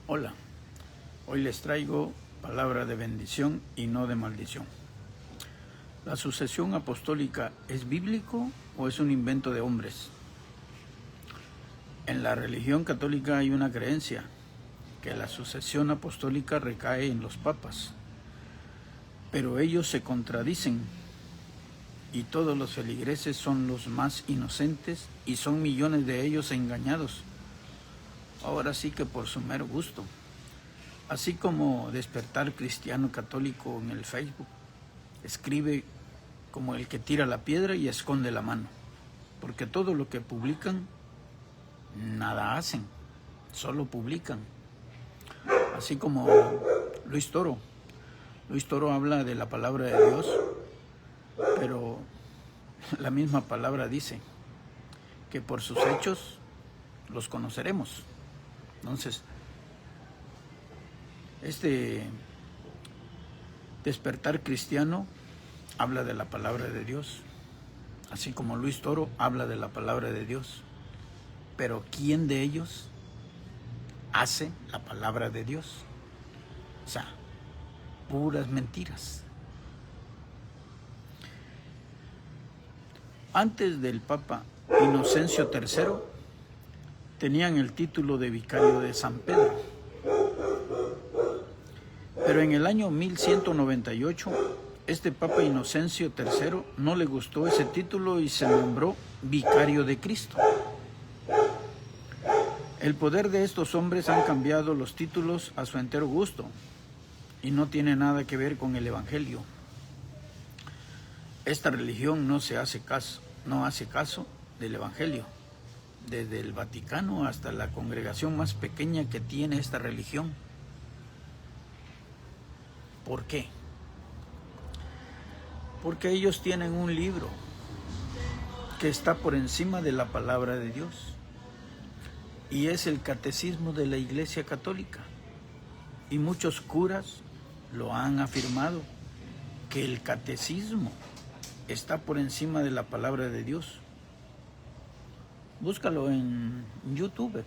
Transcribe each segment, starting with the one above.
Hola, hoy les traigo palabra de bendición y no de maldición. ¿La sucesión apostólica es bíblico o es un invento de hombres? En la religión católica hay una creencia que la sucesión apostólica recae en los papas, pero ellos se contradicen y todos los feligreses son los más inocentes y son millones de ellos engañados, ahora sí que por su mero gusto. Así como Despertar Cristiano Católico en el Facebook escribe como el que tira la piedra y esconde la mano, porque todo lo que publican, nada hacen, solo publican. Así como Luis Toro habla de la palabra de Dios, pero la misma palabra dice que por sus hechos los conoceremos. Entonces, este Despertar Cristiano habla de la palabra de Dios, así como Luis Toro habla de la palabra de Dios. Pero ¿quién de ellos hace la palabra de Dios? O sea, puras mentiras. Antes del Papa Inocencio III, tenían el título de vicario de San Pedro. Pero en el año 1198, este Papa Inocencio III no le gustó ese título y se nombró vicario de Cristo. El poder de estos hombres han cambiado los títulos a su entero gusto y no tiene nada que ver con el Evangelio. Esta religión no hace caso del Evangelio, desde el Vaticano hasta la congregación más pequeña que tiene esta religión. ¿Por qué? Porque ellos tienen un libro que está por encima de la palabra de Dios, y es el Catecismo de la Iglesia Católica. Y muchos curas lo han afirmado, que el Catecismo está por encima de la palabra de Dios. Búscalo en YouTube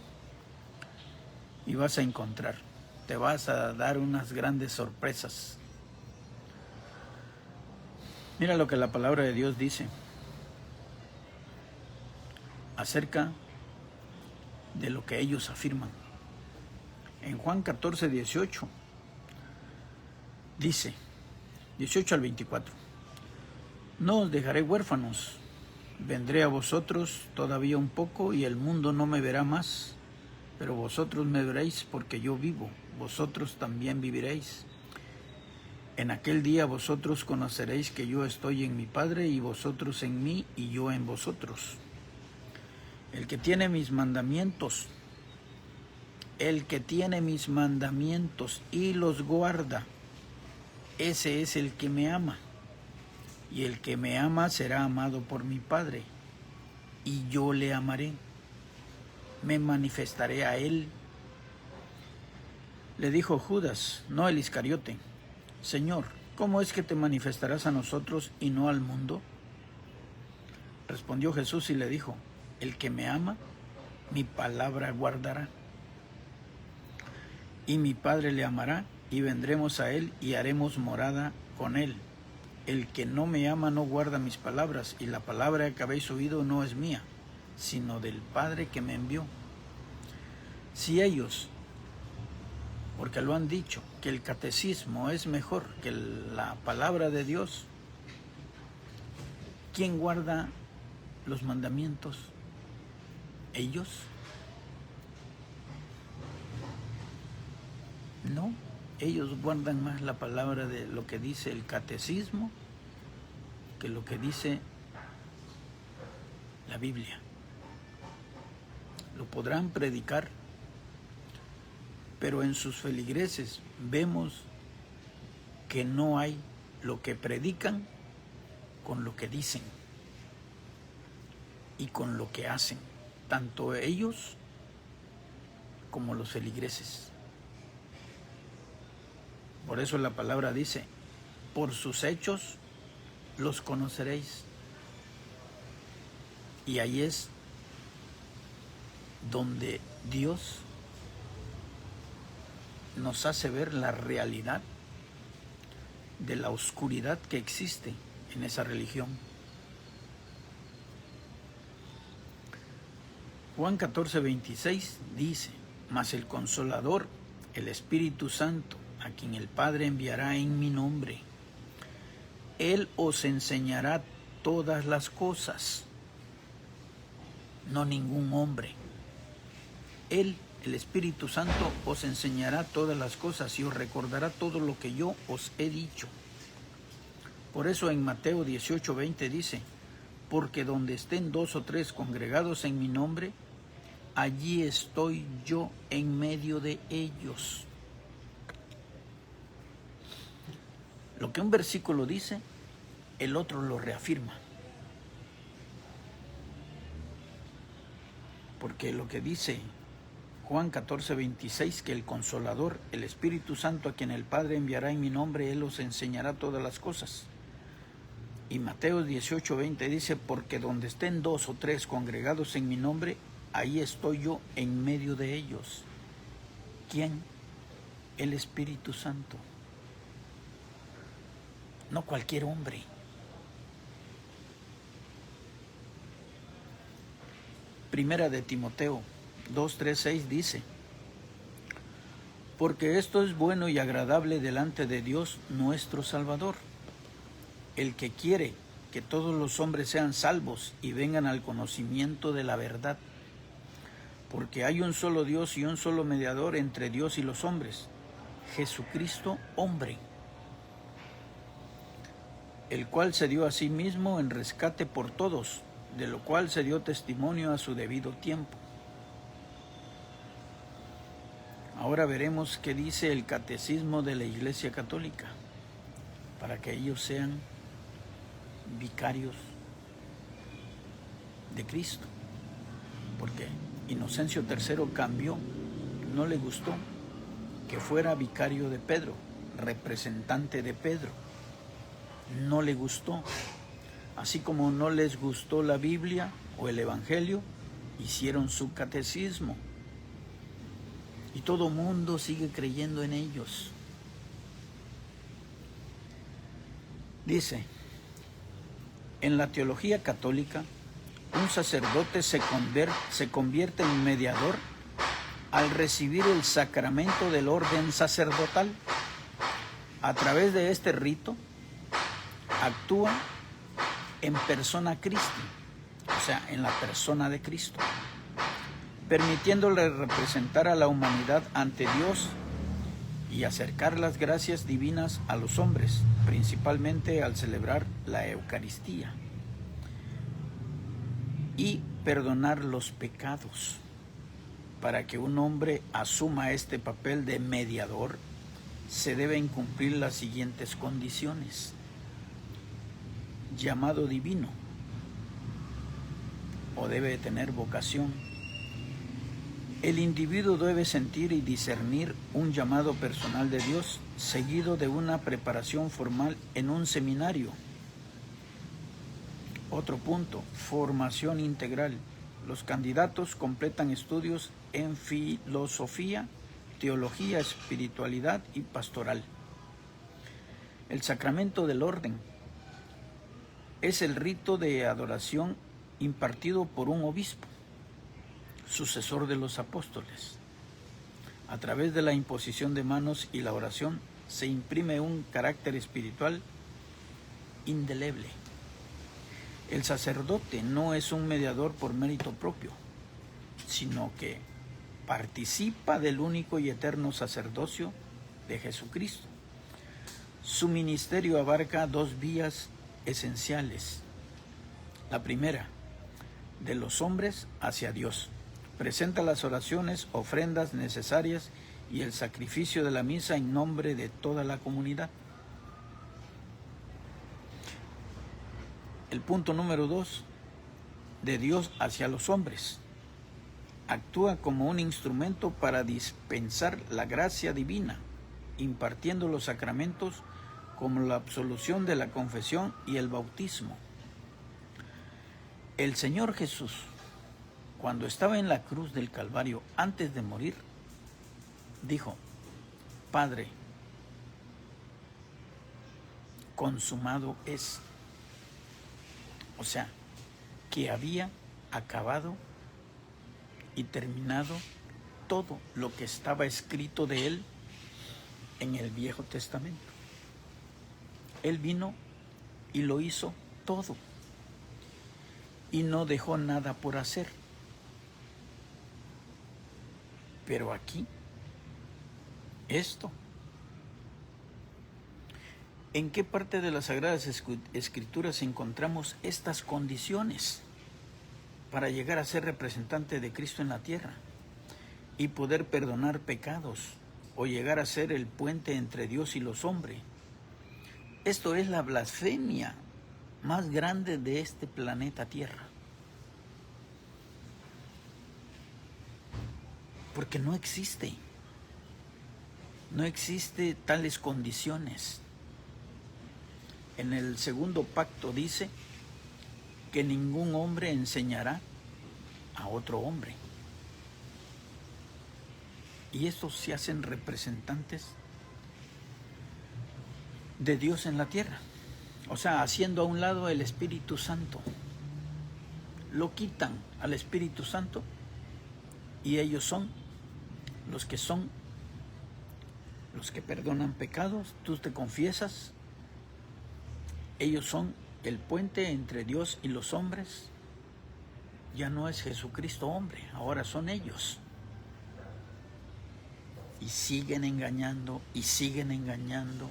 y vas a encontrar. Te vas a dar unas grandes sorpresas. Mira lo que la palabra de Dios dice acerca de lo que ellos afirman. En Juan 14, 18, dice, 18 al 24, no os dejaré huérfanos, vendré a vosotros todavía un poco y el mundo no me verá más, pero vosotros me veréis porque yo vivo, vosotros también viviréis. En aquel día vosotros conoceréis que yo estoy en mi Padre y vosotros en mí y yo en vosotros. El que tiene mis mandamientos y los guarda, ese es el que me ama. Y el que me ama será amado por mi Padre, y yo le amaré, me manifestaré a él. Le dijo Judas, no el Iscariote, Señor, ¿cómo es que te manifestarás a nosotros y no al mundo? Respondió Jesús y le dijo, el que me ama, mi palabra guardará. Y mi Padre le amará, y vendremos a él y haremos morada con él. El que no me ama no guarda mis palabras, y la palabra que habéis oído no es mía, sino del Padre que me envió. Si ellos, porque lo han dicho, que el catecismo es mejor que la palabra de Dios, ¿quién guarda los mandamientos? ¿Ellos? No, ellos guardan más la palabra de lo que dice el catecismo que lo que dice la Biblia. Lo podrán predicar, pero en sus feligreses vemos que no hay lo que predican con lo que dicen y con lo que hacen, tanto ellos como los feligreses. Por eso la palabra dice, por sus hechos los conoceréis. Y ahí es donde Dios nos hace ver la realidad de la oscuridad que existe en esa religión. Juan 14:26 dice: mas el Consolador, el Espíritu Santo, a quien el Padre enviará en mi nombre, Él os enseñará todas las cosas. No ningún hombre. Él, el Espíritu Santo, os enseñará todas las cosas y os recordará todo lo que yo os he dicho. Por eso en Mateo 18:20 dice: porque donde estén 2 o 3 congregados en mi nombre, allí estoy yo en medio de ellos. Lo que un versículo dice, el otro lo reafirma. Porque lo que dice Juan 14:26, que el Consolador, el Espíritu Santo, a quien el Padre enviará en mi nombre, Él os enseñará todas las cosas. Y Mateo 18:20 dice: porque donde estén 2 o 3 congregados en mi nombre, ahí estoy yo en medio de ellos. ¿Quién? El Espíritu Santo. No cualquier hombre. Primera de Timoteo 2:3-6 dice: porque esto es bueno y agradable delante de Dios nuestro Salvador, el que quiere que todos los hombres sean salvos y vengan al conocimiento de la verdad. Porque hay un solo Dios y un solo mediador entre Dios y los hombres, Jesucristo hombre, el cual se dio a sí mismo en rescate por todos, de lo cual se dio testimonio a su debido tiempo. Ahora veremos qué dice el Catecismo de la Iglesia Católica, para que ellos sean vicarios de Cristo. Porque Inocencio III cambió, no le gustó que fuera vicario de Pedro, representante de Pedro. No le gustó. Así como no les gustó la Biblia o el Evangelio, hicieron su catecismo. Y todo mundo sigue creyendo en ellos. Dice: en la teología católica, un sacerdote se convierte en mediador al recibir el sacramento del orden sacerdotal. A través de este rito, actúa en persona Christi, o sea, en la persona de Cristo, permitiéndole representar a la humanidad ante Dios y acercar las gracias divinas a los hombres, principalmente al celebrar la Eucaristía y perdonar los pecados. Para que un hombre asuma este papel de mediador, se deben cumplir las siguientes condiciones: llamado divino, o debe tener vocación. El individuo debe sentir y discernir un llamado personal de Dios, seguido de una preparación formal en un seminario. Otro punto: formación integral. Los candidatos completan estudios en filosofía, teología, espiritualidad y pastoral. El sacramento del orden es el rito de adoración impartido por un obispo, sucesor de los apóstoles. A través de la imposición de manos y la oración se imprime un carácter espiritual indeleble. El sacerdote no es un mediador por mérito propio, sino que participa del único y eterno sacerdocio de Jesucristo. Su ministerio abarca 2 vías esenciales. La primera, de los hombres hacia Dios. Presenta las oraciones, ofrendas necesarias y el sacrificio de la misa en nombre de toda la comunidad. El punto número 2, de Dios hacia los hombres. Actúa como un instrumento para dispensar la gracia divina, impartiendo los sacramentos como la absolución de la confesión y el bautismo. El Señor Jesús, cuando estaba en la cruz del Calvario antes de morir, dijo: Padre, consumado es. O sea, que había acabado y terminado todo lo que estaba escrito de él en el Viejo Testamento. Él vino y lo hizo todo y no dejó nada por hacer. Pero aquí, esto, ¿en qué parte de las Sagradas Escrituras encontramos estas condiciones para llegar a ser representante de Cristo en la tierra y poder perdonar pecados o llegar a ser el puente entre Dios y los hombres? Esto es la blasfemia más grande de este planeta Tierra. Porque no existe tales condiciones. En el segundo pacto dice que ningún hombre enseñará a otro hombre. Y estos se hacen representantes de Dios en la tierra. O sea, haciendo a un lado el Espíritu Santo. Lo quitan al Espíritu Santo y ellos son los que perdonan pecados. Tú te confiesas. Ellos son el puente entre Dios y los hombres. Ya no es Jesucristo hombre, ahora son ellos. Y siguen engañando y siguen engañando.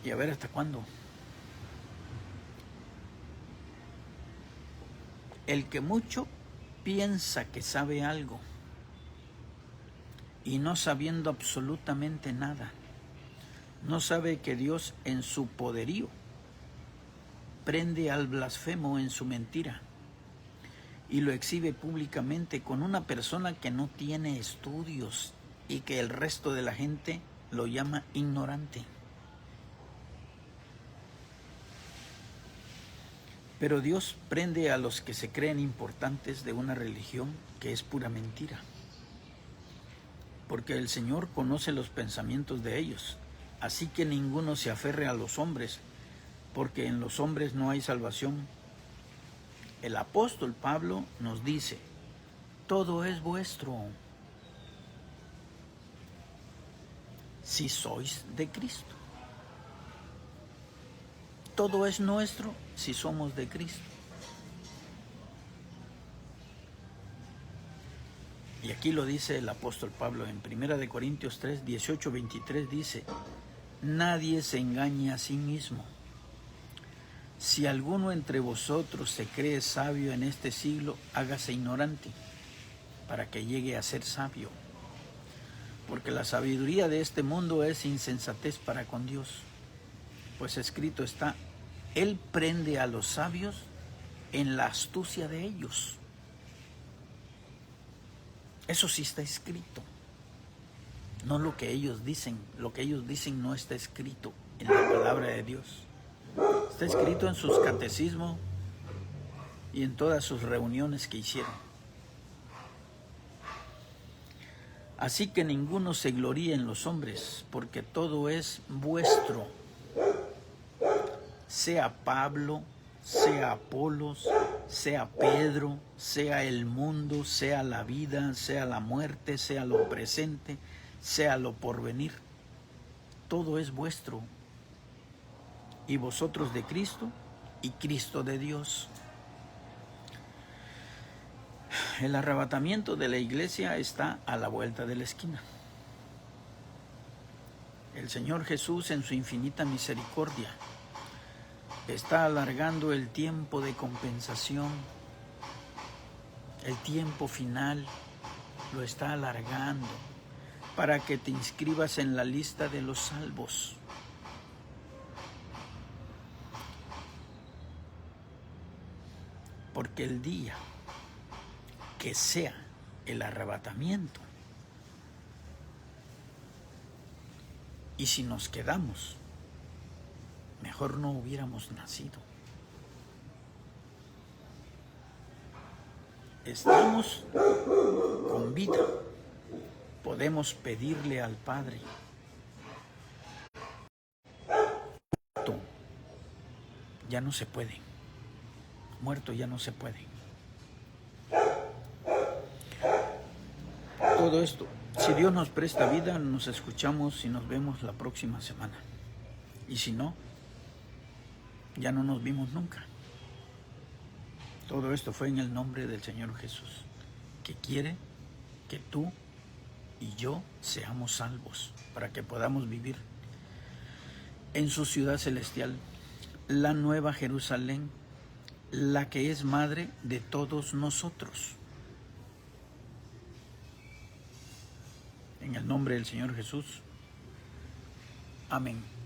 Y a ver hasta cuándo. El que mucho piensa que sabe algo y no sabiendo absolutamente nada, no sabe que Dios en su poderío prende al blasfemo en su mentira y lo exhibe públicamente con una persona que no tiene estudios y que el resto de la gente lo llama ignorante. Pero Dios prende a los que se creen importantes de una religión que es pura mentira. Porque el Señor conoce los pensamientos de ellos. Así que ninguno se aferre a los hombres, porque en los hombres no hay salvación. El apóstol Pablo nos dice, todo es vuestro, si sois de Cristo. Todo es nuestro si somos de Cristo. Y aquí lo dice el apóstol Pablo en 1 Corintios 3, 18, 23, dice, nadie se engañe a sí mismo. Si alguno entre vosotros se cree sabio en este siglo, hágase ignorante, para que llegue a ser sabio. Porque la sabiduría de este mundo es insensatez para con Dios. Pues escrito está, Él prende a los sabios en la astucia de ellos. Eso sí está escrito. No lo que ellos dicen. Lo que ellos dicen no está escrito en la palabra de Dios. Está escrito en sus catecismos y en todas sus reuniones que hicieron. Así que ninguno se gloríe en los hombres, porque todo es vuestro. Sea Pablo, sea Apolos, sea Pedro, sea el mundo, sea la vida, sea la muerte, sea lo presente, sea lo porvenir. Todo es vuestro. Y vosotros de Cristo y Cristo de Dios. El arrebatamiento de la iglesia está a la vuelta de la esquina. El Señor Jesús, en su infinita misericordia, está alargando el tiempo de compensación, el tiempo final, lo está alargando para que te inscribas en la lista de los salvos. Porque el día que sea el arrebatamiento, y si nos quedamos, mejor no hubiéramos nacido. Estamos con vida, podemos pedirle al Padre. Ya no se puede. Muerto ya no se puede. Todo esto, si Dios nos presta vida, nos escuchamos y nos vemos la próxima semana. Y si no, ya no nos vimos nunca. Todo esto fue en el nombre del Señor Jesús, que quiere que tú y yo seamos salvos, para que podamos vivir en su ciudad celestial, la nueva Jerusalén, la que es madre de todos nosotros. En el nombre del Señor Jesús. Amén.